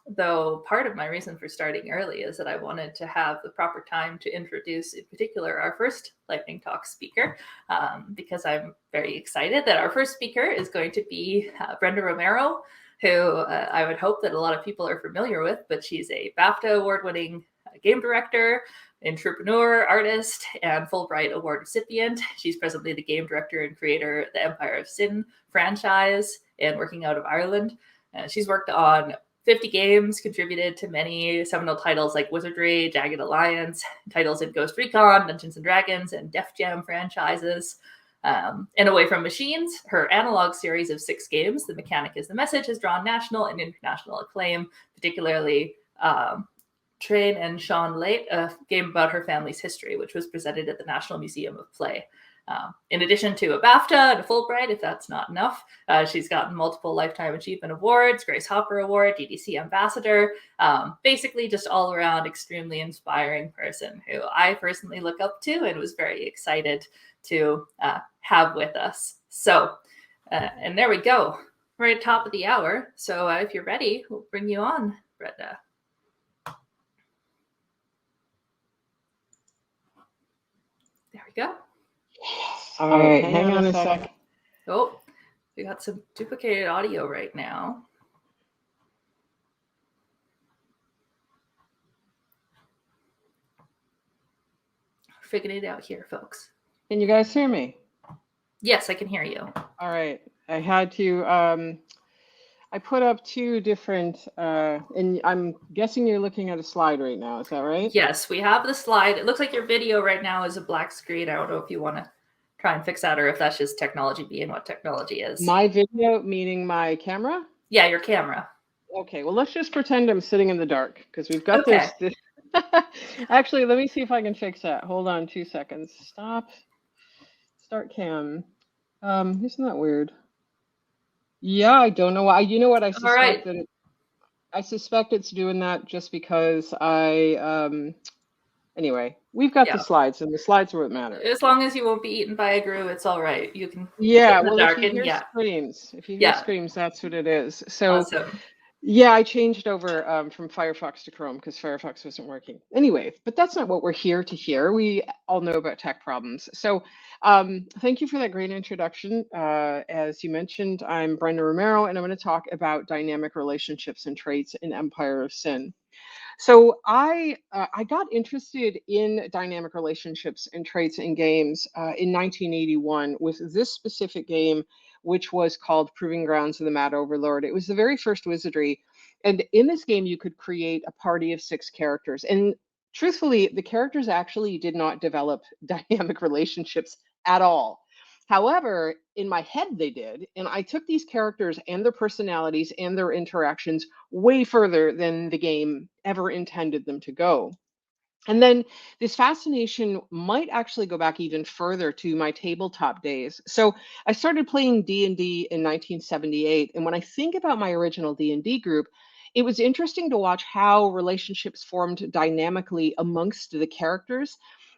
though part of my reason for starting early is that I wanted to have the proper time to introduce, in particular, our first lightning talk speaker, because I'm very excited that our first speaker is going to be Brenda Romero, who I would hope that a lot of people are familiar with, but she's a BAFTA award-winning game director, entrepreneur, artist, and Fulbright Award recipient. She's presently the game director and creator of the Empire of Sin franchise and working out of Ireland. She's worked on 50 games, contributed to many seminal titles like Wizardry, Jagged Alliance, titles in Ghost Recon, Dungeons & Dragons, and Def Jam franchises. And Away from Machines, her analog series of 6 games, The Mechanic is the Message, has drawn national and international acclaim, particularly Train and Siochán Leat, a game about her family's history, which was presented at the National Museum of Play. In addition to a BAFTA and a Fulbright, if that's not enough, she's gotten multiple Lifetime Achievement Awards, Grace Hopper Award, GDC Ambassador, basically just all around extremely inspiring person who I personally look up to and was very excited to have with us. So, and there we go, right top of the hour. So if you're ready, we'll bring you on, Brenda. There we go. All right, hang on a sec. Oh, we got some duplicated audio right now. Figuring it out here, folks. Can you guys hear me? Yes, I can hear you. All right. I had to, I put up 2 different, and I'm guessing you're looking at a slide right now. Is that right? Yes, we have the slide. It looks like your video right now is a black screen. I don't know if you want to try and fix that or if that's just technology being what technology is. My video, meaning my camera? Yeah, your camera. Okay, well, let's just pretend I'm sitting in the dark because we've got this. Actually, let me see if I can fix that. Hold on 2 seconds. Stop. Start cam. Isn't that weird? Yeah, I don't know why. You know what? I suspect that I suspect it's doing that just because anyway, we've got the slides, and the slides are what matter. As long as you won't be eaten by a grue, it's all right. You can. Yeah, well, if you hear screams, that's what it is. So. Awesome. Yeah, I changed over from Firefox to Chrome because Firefox wasn't working. Anyway, but that's not what we're here to hear. We all know about tech problems. So thank you for that great introduction. As you mentioned, I'm Brenda Romero, and I'm going to talk about dynamic relationships and traits in Empire of Sin. So I got interested in dynamic relationships and traits in games in 1981 with this specific game, which was called Proving Grounds of the Mad Overlord. It was the very first Wizardry. And in this game, you could create a party of 6 characters. And truthfully, the characters actually did not develop dynamic relationships at all. However, in my head, they did. And I took these characters and their personalities and their interactions way further than the game ever intended them to go. And then this fascination might actually go back even further to my tabletop days. So I started playing D&D in 1978. And when I think about my original D&D group, it was interesting to watch how relationships formed dynamically amongst the characters,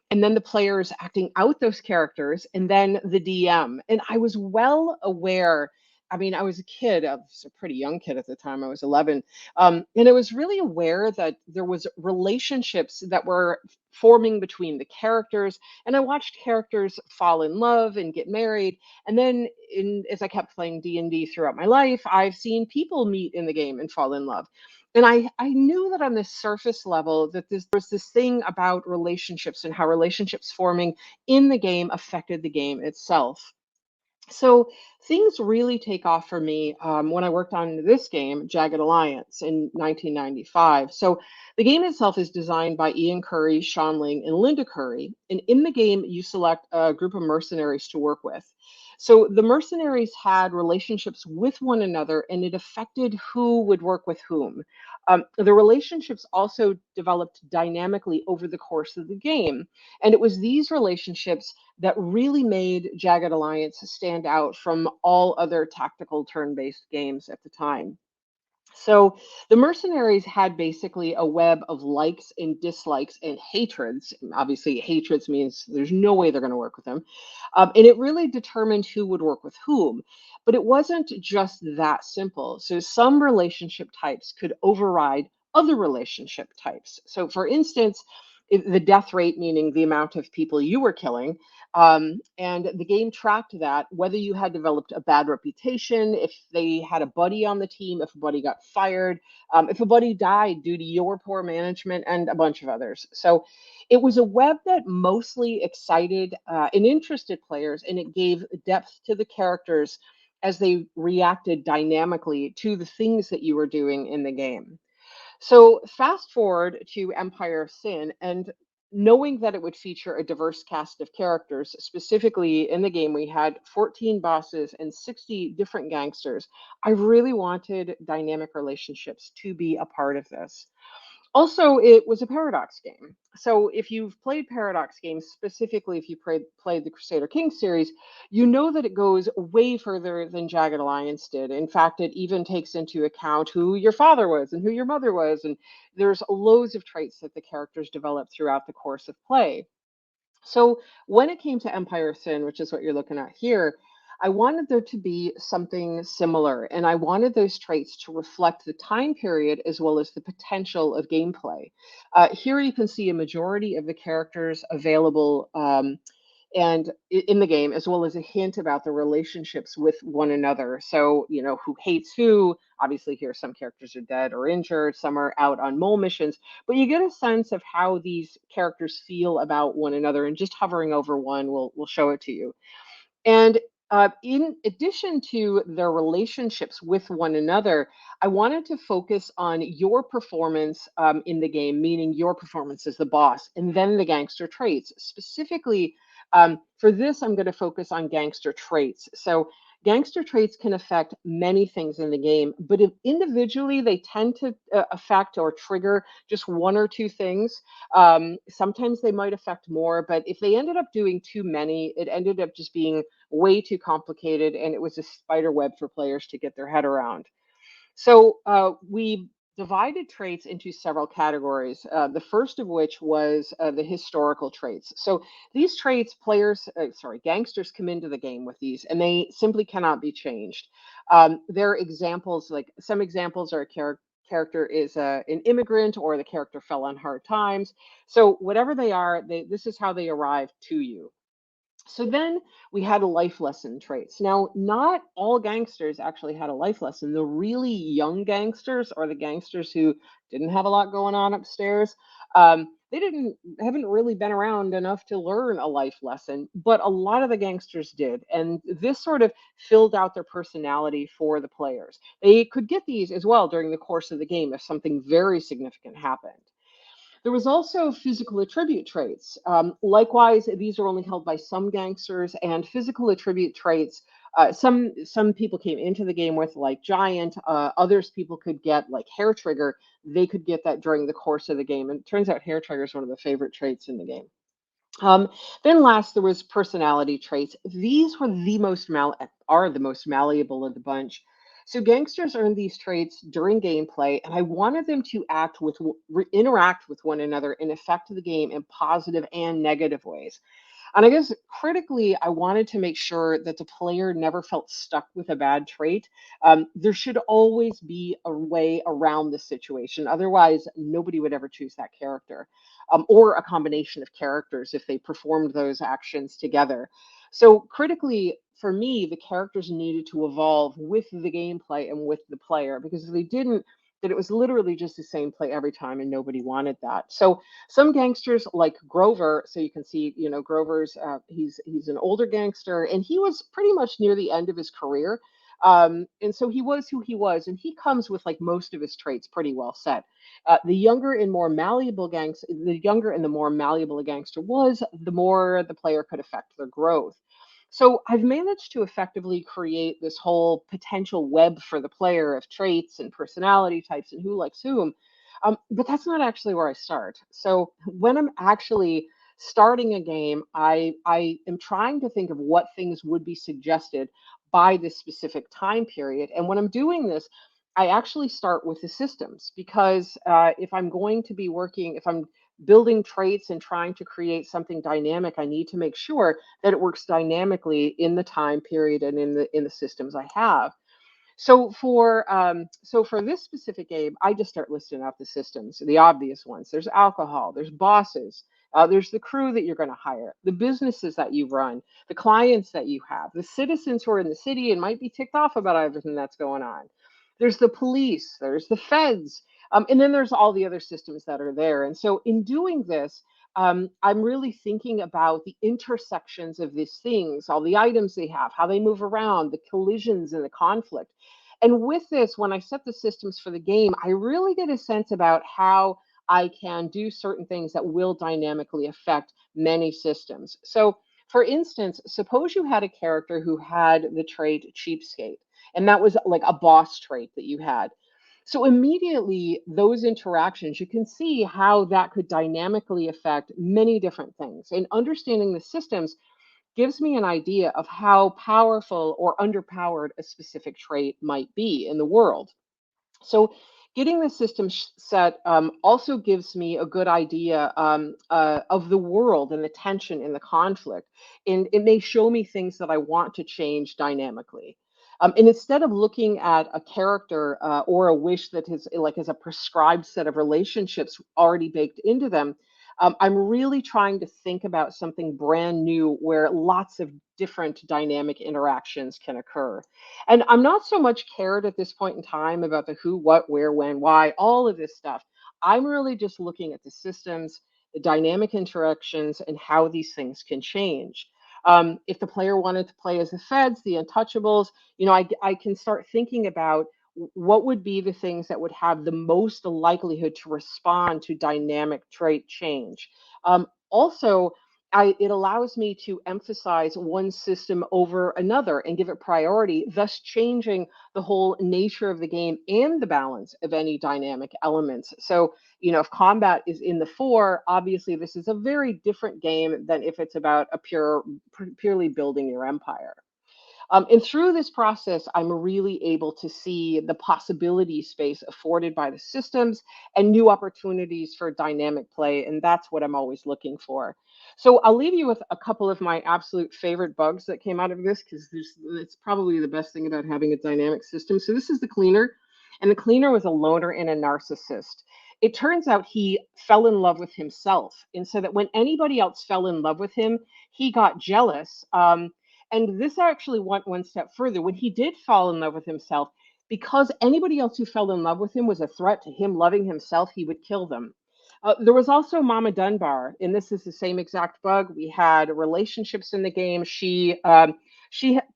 and then the players acting out those characters, and then the DM. And I was well aware. I mean, I was a kid. I was a pretty young kid at the time. I was 11. And I was really aware that there was relationships that were forming between the characters. And I watched characters fall in love and get married. And then as I kept playing D&D throughout my life, I've seen people meet in the game and fall in love. And I knew that on this surface level that there was this thing about relationships and how relationships forming in the game affected the game itself. So things really take off for me when I worked on this game, Jagged Alliance, in 1995. So the game itself is designed by Ian Curry, Sean Ling, and Linda Curry. And in the game, you select a group of mercenaries to work with. So the mercenaries had relationships with one another, and it affected who would work with whom. The relationships also developed dynamically over the course of the game. And it was these relationships that really made Jagged Alliance stand out from all other tactical turn-based games at the time. So the mercenaries had basically a web of likes and dislikes and hatreds. Obviously, hatreds means there's no way they're going to work with them. And it really determined who would work with whom. But it wasn't just that simple. So some relationship types could override other relationship types. So, for instance, the death rate, meaning the amount of people you were killing, and the game tracked that, whether you had developed a bad reputation, if they had a buddy on the team, if a buddy got fired, if a buddy died due to your poor management, and a bunch of others. So it was a web that mostly excited and interested players, and it gave depth to the characters as they reacted dynamically to the things that you were doing in the game. So fast forward to Empire of Sin, and knowing that it would feature a diverse cast of characters, specifically in the game, we had 14 bosses and 60 different gangsters. I really wanted dynamic relationships to be a part of this. Also, it was a Paradox game. So if you've played Paradox games, specifically if you played the Crusader Kings series, you know that it goes way further than Jagged Alliance did. In fact, it even takes into account who your father was and who your mother was. And there's loads of traits that the characters develop throughout the course of play. So when it came to Empire of Sin, which is what you're looking at here, I wanted there to be something similar, and I wanted those traits to reflect the time period as well as the potential of gameplay. Here you can see a majority of the characters available in the game, as well as a hint about the relationships with one another. So, who hates who. Obviously, here some characters are dead or injured, some are out on mole missions, but you get a sense of how these characters feel about one another, and just hovering over one will show it to you. And in addition to their relationships with one another, I wanted to focus on your performance in the game, meaning your performance as the boss, and then the gangster traits. Specifically, for this, I'm going to focus on gangster traits. So, gangster traits can affect many things in the game, but if individually, they tend to affect or trigger just one or two things. Sometimes they might affect more, but if they ended up doing too many, it ended up just being way too complicated, and it was a spider web for players to get their head around. So we divided traits into several categories. The first of which was the historical traits. So these traits, gangsters come into the game with these, and they simply cannot be changed. They're examples, like some examples are character is an immigrant, or the character fell on hard times. So whatever they are, this is how they arrive to you. So then we had a life lesson traits. Now, not all gangsters actually had a life lesson. The really young gangsters, or the gangsters who didn't have a lot going on upstairs, they haven't really been around enough to learn a life lesson. But a lot of the gangsters did, and this sort of filled out their personality for the players. They could get these as well during the course of the game if something very significant happened. There was also physical attribute traits. Likewise, these are only held by some gangsters, and physical attribute traits. Some people came into the game with, like giant. Others people could get, like hair trigger. They could get that during the course of the game, and it turns out hair trigger is one of the favorite traits in the game. Um, then last, there was personality traits. These were are the most malleable of the bunch. So gangsters earned these traits during gameplay, and I wanted them to interact with one another and affect the game in positive and negative ways. And I guess critically, I wanted to make sure that the player never felt stuck with a bad trait. There should always be a way around the situation. Otherwise, nobody would ever choose that character, or a combination of characters if they performed those actions together. So, critically, for me, the characters needed to evolve with the gameplay and with the player, because if they didn't, then it was literally just the same play every time, and nobody wanted that. So some gangsters like Grover, so you can see, Grover's he's an older gangster, and he was pretty much near the end of his career. And so he was who he was, and he comes with like most of his traits pretty well set. The younger and the more malleable a gangster was, the more the player could affect their growth. So I've managed to effectively create this whole potential web for the player of traits and personality types and who likes whom. But that's not actually where I start. So when I'm actually starting a game, I am trying to think of what things would be suggested by this specific time period. And when I'm doing this, I actually start with the systems, because if I'm going to be working, if I'm building traits and trying to create something dynamic, I need to make sure that it works dynamically in the time period and in the systems I have. So for this specific game, I just start listing out the systems, the obvious ones. There's alcohol, there's bosses, there's the crew that you're going to hire, the businesses that you run, the clients that you have, the citizens who are in the city and might be ticked off about everything that's going on. There's the police, there's the feds, and then there's all the other systems that are there. And so in doing this, I'm really thinking about the intersections of these things, all the items they have, how they move around, the collisions and the conflict. And with this, when I set the systems for the game, I really get a sense about how I can do certain things that will dynamically affect many systems. So, for instance, suppose you had a character who had the trait cheapskate, and that was like a boss trait that you had. So, immediately, those interactions, you can see how that could dynamically affect many different things. And understanding the systems gives me an idea of how powerful or underpowered a specific trait might be in the world. So, getting the system set also gives me a good idea of the world and the tension and the conflict. And it may show me things that I want to change dynamically. And instead of looking at a character or a wish that is like as a prescribed set of relationships already baked into them, I'm really trying to think about something brand new where lots of different dynamic interactions can occur. And I'm not so much cared at this point in time about the who, what, where, when, why, all of this stuff. I'm really just looking at the systems, the dynamic interactions, and how these things can change. If the player wanted to play as the feds, the untouchables, I can start thinking about what would be the things that would have the most likelihood to respond to dynamic trait change. Also, it allows me to emphasize one system over another and give it priority, thus changing the whole nature of the game and the balance of any dynamic elements. So, if combat is in the fore, obviously this is a very different game than if it's about purely building your empire. And through this process, I'm really able to see the possibility space afforded by the systems and new opportunities for dynamic play. And that's what I'm always looking for. So I'll leave you with a couple of my absolute favorite bugs that came out of this, because it's probably the best thing about having a dynamic system. So this is the cleaner, and the cleaner was a loner and a narcissist. It turns out he fell in love with himself. And so that when anybody else fell in love with him, he got jealous. And this actually went one step further. When he did fall in love with himself, because anybody else who fell in love with him was a threat to him loving himself, he would kill them. There was also Mama Dunbar, and this is the same exact bug. We had relationships in the game. She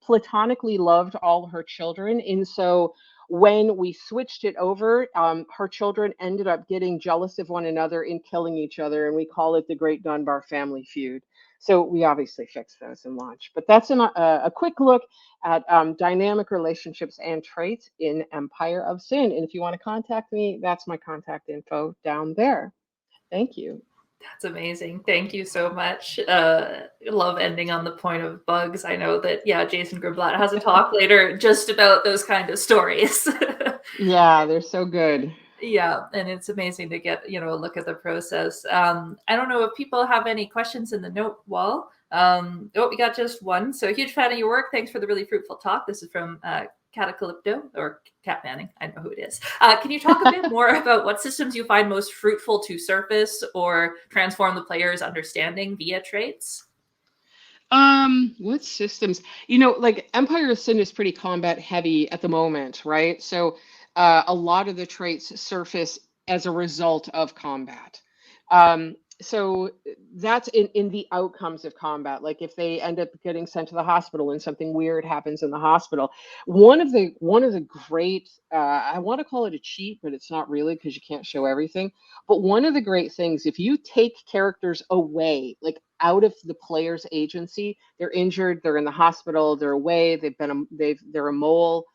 platonically loved all her children, and so when we switched it over, her children ended up getting jealous of one another and killing each other, and we call it the Great Dunbar Family Feud. So we obviously fixed those in launch. But that's a quick look at dynamic relationships and traits in Empire of Sin. And if you want to contact me, that's my contact info down there. Thank you. That's amazing. Thank you so much. Love ending on the point of bugs. I know that, yeah, Jason Grimblatt has a talk later just about those kind of stories. Yeah, they're so good. Yeah, and it's amazing to get, a look at the process. I don't know if people have any questions in the note wall. We got just one. So huge fan of your work. Thanks for the really fruitful talk. This is from Catacalypto, or Cat Manning. I know who it is. Can you talk a bit more about what systems you find most fruitful to surface or transform the player's understanding via traits? What systems? Like Empire of Sin is pretty combat heavy at the moment, right? So a lot of the traits surface as a result of combat. So that's in the outcomes of combat. Like if they end up getting sent to the hospital and something weird happens in the hospital, one of the great I want to call it a cheat, but it's not really because you can't show everything. But one of the great things, if you take characters away, like out of the player's agency, they're injured, they're in the hospital, they're away, they're a mole.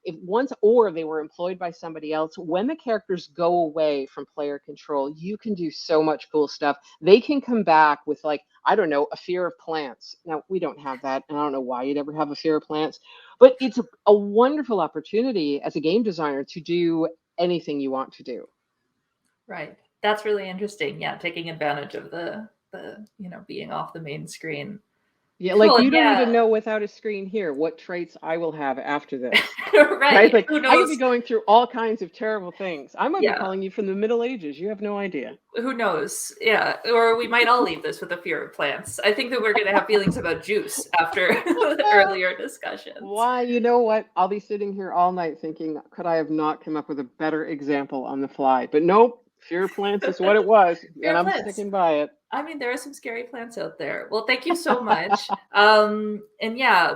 if once or they were employed by somebody else, when the characters go away from player control, you can do so much cool stuff. They can come back with, like, I don't know, a fear of plants. Now, we don't have that, and I don't know why you'd ever have a fear of plants, but it's a wonderful opportunity as a game designer to do anything you want to do. Right. That's really interesting. Yeah, taking advantage of the being off the main screen. Yeah, like, Cool. you don't Yeah. even know without a screen here what traits I will have after this. Right. Like, Who I knows? could be going through all kinds of terrible things. I might be Yeah. calling you from the Middle Ages. You have no idea. Who knows? Yeah. Or we might all leave this with a fear of plants. I think that we're going to have feelings about juice after the earlier discussions. Why? You know what? I'll be sitting here all night thinking, could I have not come up with a better example on the fly? But nope, fear of plants is what it was, and I'm sticking by it. I mean, there are some scary plants out there. Well, thank you so much. And yeah,